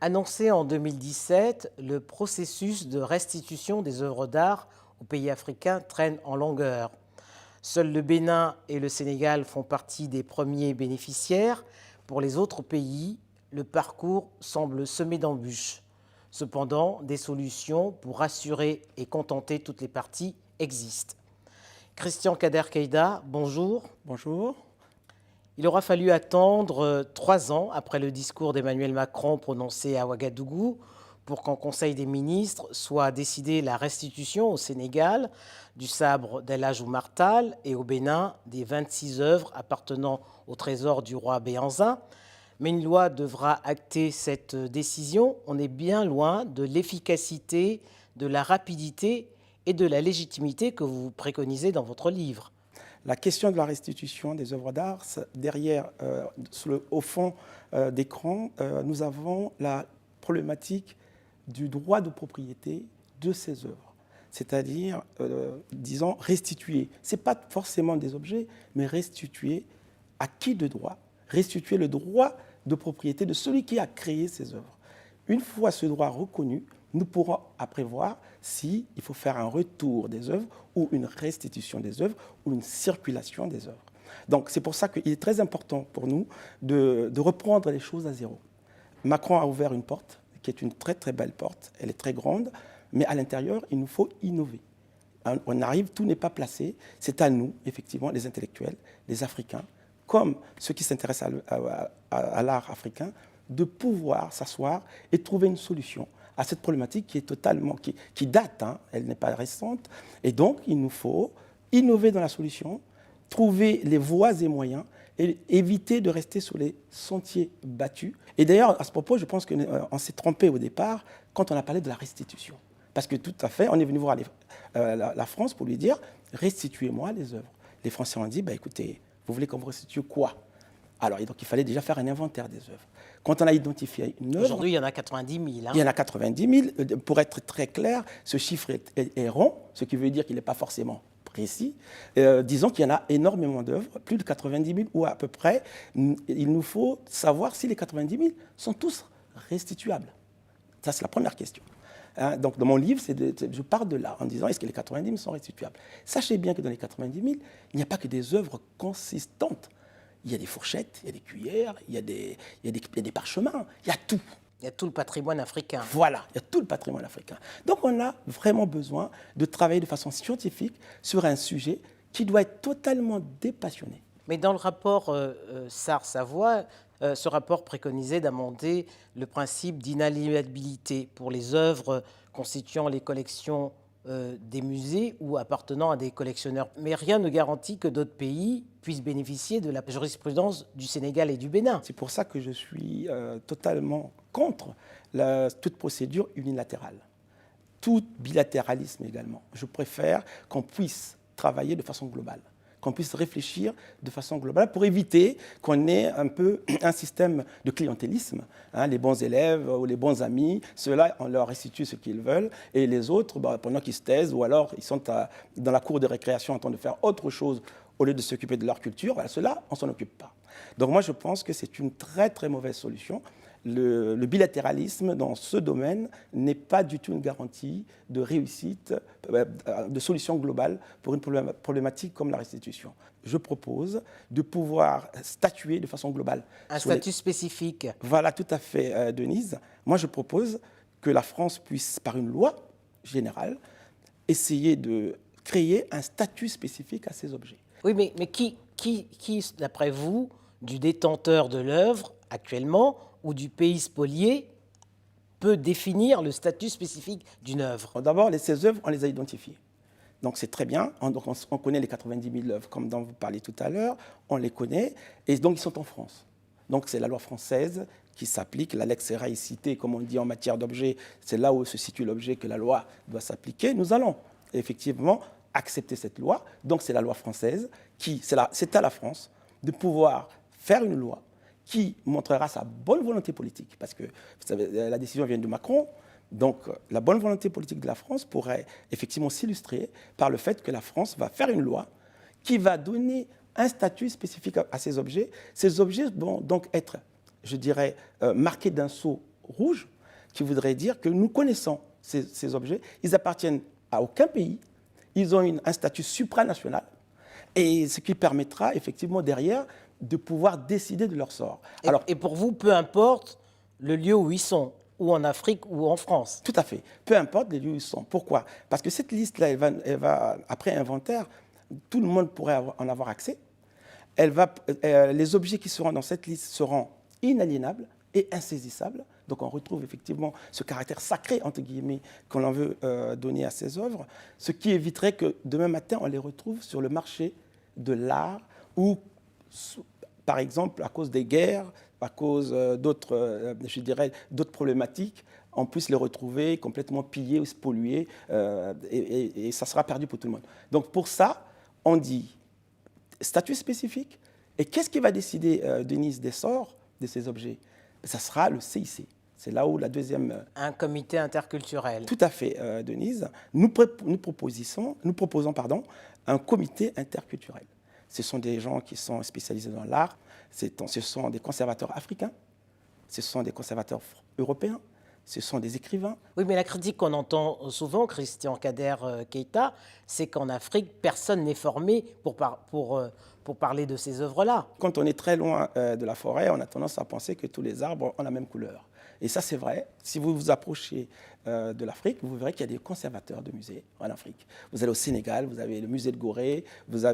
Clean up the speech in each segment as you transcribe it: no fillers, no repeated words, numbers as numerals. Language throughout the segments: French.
Annoncé en 2017, le processus de restitution des œuvres d'art aux pays africains traîne en longueur. Seuls le Bénin et le Sénégal font partie des premiers bénéficiaires. Pour les autres pays, le parcours semble semé d'embûches. Cependant, des solutions pour rassurer et contenter toutes les parties existent. Christian Kader Keïda, bonjour. Bonjour. Il aura fallu attendre 3 ans après le discours d'Emmanuel Macron prononcé à Ouagadougou pour qu'en Conseil des ministres soit décidée la restitution au Sénégal du sabre d'El Hadj Oumar Tall et au Bénin des 26 œuvres appartenant au trésor du roi Béhanzin. Mais une loi devra acter cette décision. On est bien loin de l'efficacité, de la rapidité et de la légitimité que vous préconisez dans votre livre. La question de la restitution des œuvres d'art, derrière, au fond d'écran, nous avons la problématique du droit de propriété de ces œuvres. C'est-à-dire, disons, restituer. Ce n'est pas forcément des objets, mais restituer à qui de droit? Restituer le droit de propriété de celui qui a créé ces œuvres. Une fois ce droit reconnu, nous pourrons après voir s'il faut faire un retour des œuvres ou une restitution des œuvres ou une circulation des œuvres. Donc c'est pour ça qu'il est très important pour nous de reprendre les choses à zéro. Macron a ouvert une porte qui est une très très belle porte, elle est très grande, mais à l'intérieur, il nous faut innover. On arrive, tout n'est pas placé, c'est à nous, effectivement, les intellectuels, les Africains, comme ceux qui s'intéressent à l'art africain, de pouvoir s'asseoir et trouver une solution à cette problématique qui est totalement, qui date, hein, elle n'est pas récente. Et donc, il nous faut innover dans la solution, trouver les voies et moyens et éviter de rester sur les sentiers battus. Et d'ailleurs, à ce propos, je pense qu'on s'est trompé au départ quand on a parlé de la restitution. Parce que tout à fait, on est venu voir la France pour lui dire « restituez-moi les œuvres ». Les Français ont dit bah, « écoutez, vous voulez qu'on vous restitue quoi ?» Alors, donc, il fallait déjà faire un inventaire des œuvres. Quand on a identifié une œuvre... Aujourd'hui, il y en a 90 000. Hein. Il y en a 90 000. Pour être très clair, ce chiffre est rond, ce qui veut dire qu'il n'est pas forcément précis. Disons qu'il y en a énormément d'œuvres, plus de 90 000 ou à peu près. Il nous faut savoir si les 90 000 sont tous restituables. Ça, c'est la première question. Hein, donc, dans mon livre, je pars de là, en disant est-ce que les 90 000 sont restituables? Sachez bien que dans les 90 000, il n'y a pas que des œuvres consistantes. Il y a des fourchettes, il y a des cuillères, il y a des parchemins, il y a tout. Il y a tout le patrimoine africain. Voilà, il y a tout le patrimoine africain. Donc on a vraiment besoin de travailler de façon scientifique sur un sujet qui doit être totalement dépassionné. Mais dans le rapport Sarr-Savoy, ce rapport préconisait d'amender le principe d'inaliénabilité pour les œuvres constituant les collections des musées ou appartenant à des collectionneurs. Mais rien ne garantit que d'autres pays puissent bénéficier de la jurisprudence du Sénégal et du Bénin. C'est pour ça que je suis totalement contre toute procédure unilatérale, tout bilatéralisme également. Je préfère qu'on puisse travailler de façon globale, qu'on puisse réfléchir de façon globale pour éviter qu'on ait un peu un système de clientélisme. Hein, les bons élèves ou les bons amis, ceux-là, on leur restitue ce qu'ils veulent, et les autres, pendant qu'ils se taisent, ou alors ils sont dans la cour de récréation en train de faire autre chose au lieu de s'occuper de leur culture, ceux-là, on ne s'en occupe pas. Donc moi, je pense que c'est une très très mauvaise solution. Le bilatéralisme dans ce domaine n'est pas du tout une garantie de réussite, de solution globale pour une problématique comme la restitution. Je propose de pouvoir statuer de façon globale. Un statut spécifique. Voilà, tout à fait, Denise. Moi, je propose que la France puisse, par une loi générale, essayer de créer un statut spécifique à ces objets. Oui, mais qui d'après vous, du détenteur de l'œuvre actuellement ou du pays spolié, peut définir le statut spécifique d'une œuvre? D'abord, ces œuvres, on les a identifiées. Donc c'est très bien, on connaît les 90 000 œuvres, comme dont vous parliez tout à l'heure, on les connaît, et donc ils sont en France. Donc c'est la loi française qui s'applique, la lex sera citée, comme on dit en matière d'objet, c'est là où se situe l'objet que la loi doit s'appliquer. Nous allons effectivement accepter cette loi, donc c'est la loi française, c'est à la France de pouvoir faire une loi qui montrera sa bonne volonté politique, parce que vous savez, la décision vient de Macron, donc la bonne volonté politique de la France pourrait effectivement s'illustrer par le fait que la France va faire une loi qui va donner un statut spécifique à ces objets. Ces objets vont donc être, je dirais, marqués d'un sceau rouge, qui voudrait dire que nous connaissons ces objets, ils appartiennent à aucun pays, ils ont un statut supranational, et ce qui permettra effectivement derrière de pouvoir décider de leur sort. Et pour vous, peu importe le lieu où ils sont, ou en Afrique ou en France. Tout à fait. Peu importe les lieux où ils sont. Pourquoi? Parce que cette liste-là, après inventaire, tout le monde pourrait en avoir accès. Les objets qui seront dans cette liste seront inaliénables et insaisissables. Donc on retrouve effectivement ce caractère sacré, entre guillemets, qu'on en veut donner à ces œuvres, ce qui éviterait que demain matin, on les retrouve sur le marché de l'art ou, par exemple, à cause des guerres, à cause d'autres, je dirais, d'autres problématiques, on puisse les retrouver complètement pillés ou spoliés et ça sera perdu pour tout le monde. Donc pour ça, on dit statut spécifique. Et qu'est-ce qui va décider, Denise, des sorts de ces objets? Ça sera le CIC. C'est là où la deuxième... Un comité interculturel. Tout à fait, Denise. Nous proposons un comité interculturel. Ce sont des gens qui sont spécialisés dans l'art, ce sont des conservateurs africains, ce sont des conservateurs européens, ce sont des écrivains. Oui, mais la critique qu'on entend souvent, Christian Kader Keita, c'est qu'en Afrique, personne n'est formé pour parler de ces œuvres-là. Quand on est très loin de la forêt, on a tendance à penser que tous les arbres ont la même couleur. Et ça, c'est vrai. Si vous vous approchez de l'Afrique, vous verrez qu'il y a des conservateurs de musées en Afrique. Vous allez au Sénégal, vous avez le musée de Gorée.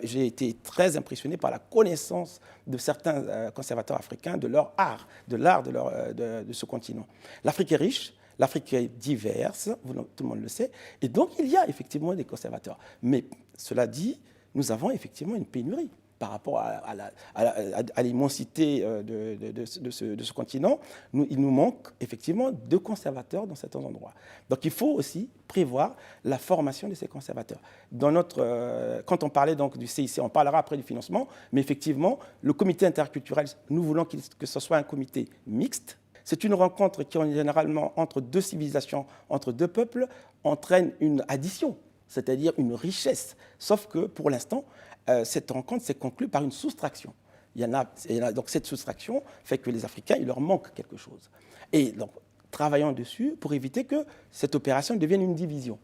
J'ai été très impressionné par la connaissance de certains conservateurs africains de leur art, de l'art de ce continent. L'Afrique est riche, l'Afrique est diverse, tout le monde le sait. Et donc, il y a effectivement des conservateurs. Mais cela dit, nous avons effectivement une pénurie par rapport à l'immensité de ce continent. Il nous manque effectivement de conservateurs dans certains endroits. Donc il faut aussi prévoir la formation de ces conservateurs. Quand on parlait donc du CIC, on parlera après du financement, mais effectivement, le comité interculturel, nous voulons que ce soit un comité mixte. C'est une rencontre qui, généralement, entre deux civilisations, entre deux peuples, entraîne une addition, c'est-à-dire une richesse. Sauf que, pour l'instant, cette rencontre s'est conclue par une soustraction. Donc cette soustraction fait que les Africains, il leur manque quelque chose. Et donc, travaillons dessus pour éviter que cette opération devienne une division.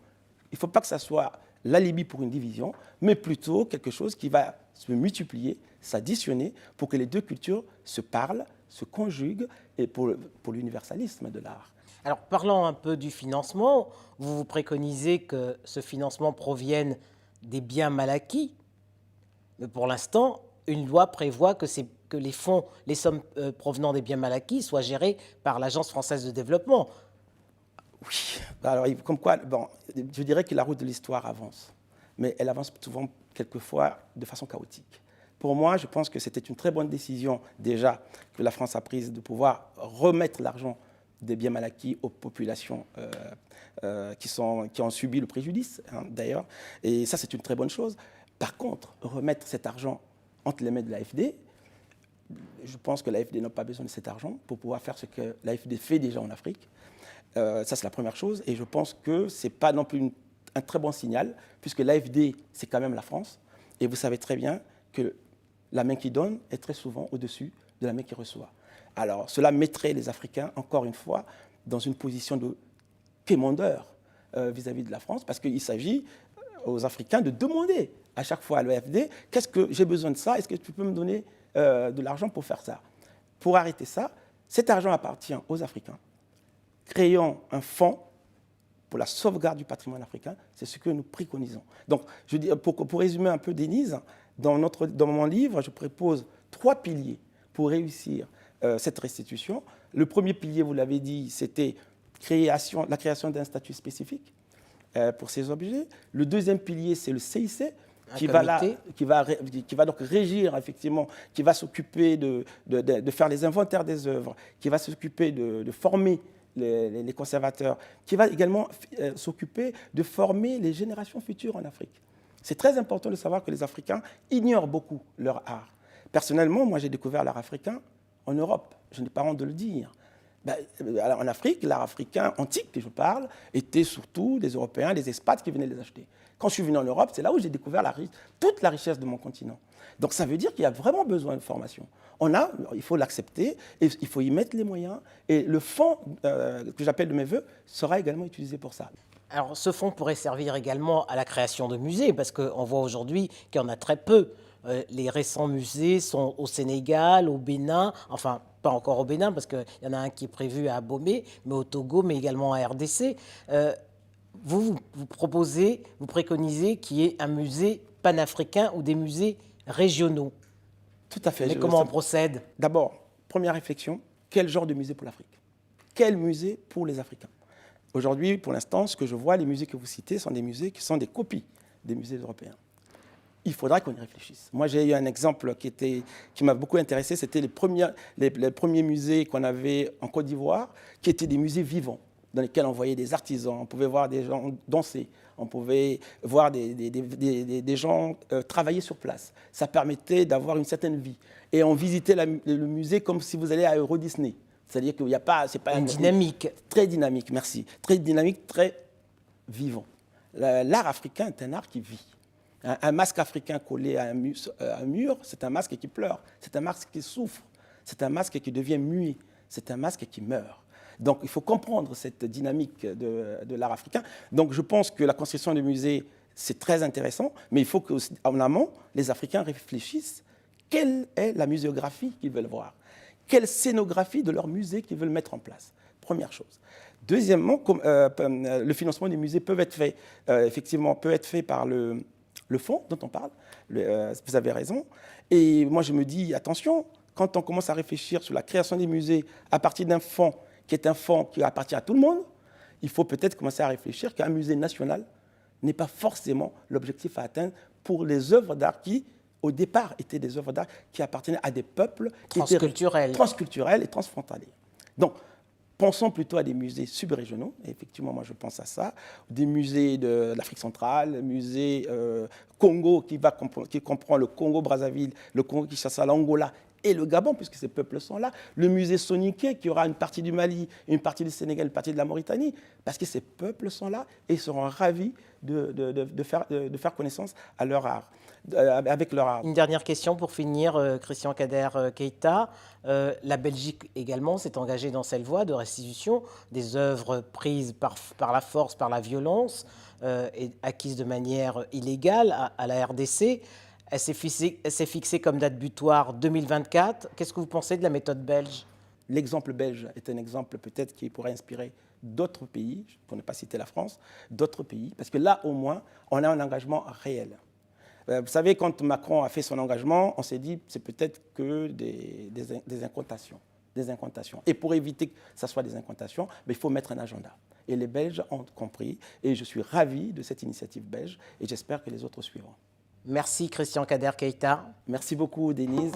Il ne faut pas que ça soit l'alibi pour une division, mais plutôt quelque chose qui va se multiplier, s'additionner, pour que les deux cultures se parlent, se conjuguent, et pour l'universalisme de l'art. Alors, parlant un peu du financement, vous préconisez que ce financement provienne des biens mal acquis. Mais pour l'instant, une loi prévoit que les fonds, les sommes provenant des biens mal acquis soient gérées par l'Agence française de développement. Oui, alors comme quoi, je dirais que la route de l'histoire avance, mais elle avance souvent, quelquefois, de façon chaotique. Pour moi, je pense que c'était une très bonne décision, déjà, que la France a prise de pouvoir remettre l'argent des biens mal acquis aux populations qui ont subi le préjudice, d'ailleurs. Et ça, c'est une très bonne chose. Par contre, remettre cet argent entre les mains de l'AFD, je pense que l'AFD n'a pas besoin de cet argent pour pouvoir faire ce que l'AFD fait déjà en Afrique. Ça, c'est la première chose. Et je pense que ce n'est pas non plus un très bon signal, puisque l'AFD, c'est quand même la France. Et vous savez très bien que la main qui donne est très souvent au-dessus de la main qui reçoit. Alors, cela mettrait les Africains, encore une fois, dans une position de quémandeur vis-à-vis de la France, parce qu'il s'agit aux Africains de demander à chaque fois à l'AFD, qu'est-ce que j'ai besoin de ça, est-ce que tu peux me donner de l'argent pour faire ça? Pour arrêter ça, cet argent appartient aux Africains. Créons un fonds pour la sauvegarde du patrimoine africain, c'est ce que nous préconisons. Donc, je dis, pour résumer un peu, Denise, dans mon livre, je propose 3 piliers pour réussir cette restitution. Le premier pilier, vous l'avez dit, c'était la création d'un statut spécifique pour ces objets. Le deuxième pilier, c'est le CIC, qui va donc régir, effectivement, qui va s'occuper de faire les inventaires des œuvres, qui va s'occuper de former les conservateurs, qui va également s'occuper de former les générations futures en Afrique. C'est très important de savoir que les Africains ignorent beaucoup leur art. Personnellement, moi, j'ai découvert l'art africain en Europe. Je n'ai pas honte de le dire. Alors, en Afrique, l'art africain antique que je parle était surtout des Européens, des expats qui venaient les acheter. Quand je suis venu en Europe, c'est là où j'ai découvert toute la richesse de mon continent. Donc ça veut dire qu'il y a vraiment besoin de formation. Il faut l'accepter, et il faut y mettre les moyens. Et le fonds que j'appelle de mes voeux sera également utilisé pour ça. Alors, ce fonds pourrait servir également à la création de musées, parce qu'on voit aujourd'hui qu'il y en a très peu. Les récents musées sont au Sénégal, au Bénin, enfin, pas encore au Bénin, parce qu'il y en a un qui est prévu à Abomey, mais au Togo, mais également à RDC. Vous préconisez qu'il y ait un musée panafricain ou des musées régionaux. Tout à fait. Mais comment on procède? D'abord, première réflexion, quel genre de musée pour l'Afrique? Quel musée pour les Africains? Aujourd'hui, pour l'instant, ce que je vois, les musées que vous citez sont des musées qui sont des copies des musées européens. Il faudra qu'on y réfléchisse. Moi, j'ai eu un exemple qui m'a beaucoup intéressé, c'était les premiers musées qu'on avait en Côte d'Ivoire, qui étaient des musées vivants, dans lesquels on voyait des artisans, on pouvait voir des gens danser, on pouvait voir des gens travailler sur place. Ça permettait d'avoir une certaine vie. Et on visitait le musée comme si vous alliez à Euro Disney. C'est-à-dire qu'il n'y a pas... C'est pas une dynamique. Très dynamique, merci. Très dynamique, très vivant. L'art africain est un art qui vit. Un masque africain collé à un mur, c'est un masque qui pleure, c'est un masque qui souffre, c'est un masque qui devient muet, c'est un masque qui meurt. Donc il faut comprendre cette dynamique de l'art africain. Donc je pense que la construction de musées, c'est très intéressant, mais il faut qu'en amont, les Africains réfléchissent quelle est la muséographie qu'ils veulent voir, quelle scénographie de leur musée qu'ils veulent mettre en place. Première chose. Deuxièmement, le financement des musées peut être fait, effectivement, peut être fait par le fonds dont on parle, vous avez raison. Et moi, je me dis, attention, quand on commence à réfléchir sur la création des musées à partir d'un fonds qui est un fonds qui appartient à tout le monde, il faut peut-être commencer à réfléchir qu'un musée national n'est pas forcément l'objectif à atteindre pour les œuvres d'art qui, au départ, étaient des œuvres d'art qui appartenaient à des peuples transculturels et transfrontaliers. Donc, pensons plutôt à des musées subrégionaux, et effectivement, moi je pense à ça, des musées de l'Afrique centrale, musée Congo qui comprend le Congo-Brazzaville, le Congo-Kinshasa, l'Angola et le Gabon, puisque ces peuples sont là, le musée Soniké qui aura une partie du Mali, une partie du Sénégal, une partie de la Mauritanie, parce que ces peuples sont là et seront ravis de faire connaissance à leur art. Avec leur art. Une dernière question pour finir, Christian Kader Keita. La Belgique également s'est engagée dans cette voie de restitution des œuvres prises par la force, par la violence et acquises de manière illégale à la RDC. Elle s'est fixée comme date butoir 2024. Qu'est-ce que vous pensez de la méthode belge? L'exemple belge est un exemple peut-être qui pourrait inspirer d'autres pays, pour ne pas citer la France, d'autres pays, parce que là au moins on a un engagement réel. Vous savez, quand Macron a fait son engagement, on s'est dit c'est peut-être que des incantations. Et pour éviter que ça soit des incantations, il faut mettre un agenda. Et les Belges ont compris. Et je suis ravi de cette initiative belge. Et j'espère que les autres suivront. Merci Christian Kader Keita. Merci beaucoup Denise.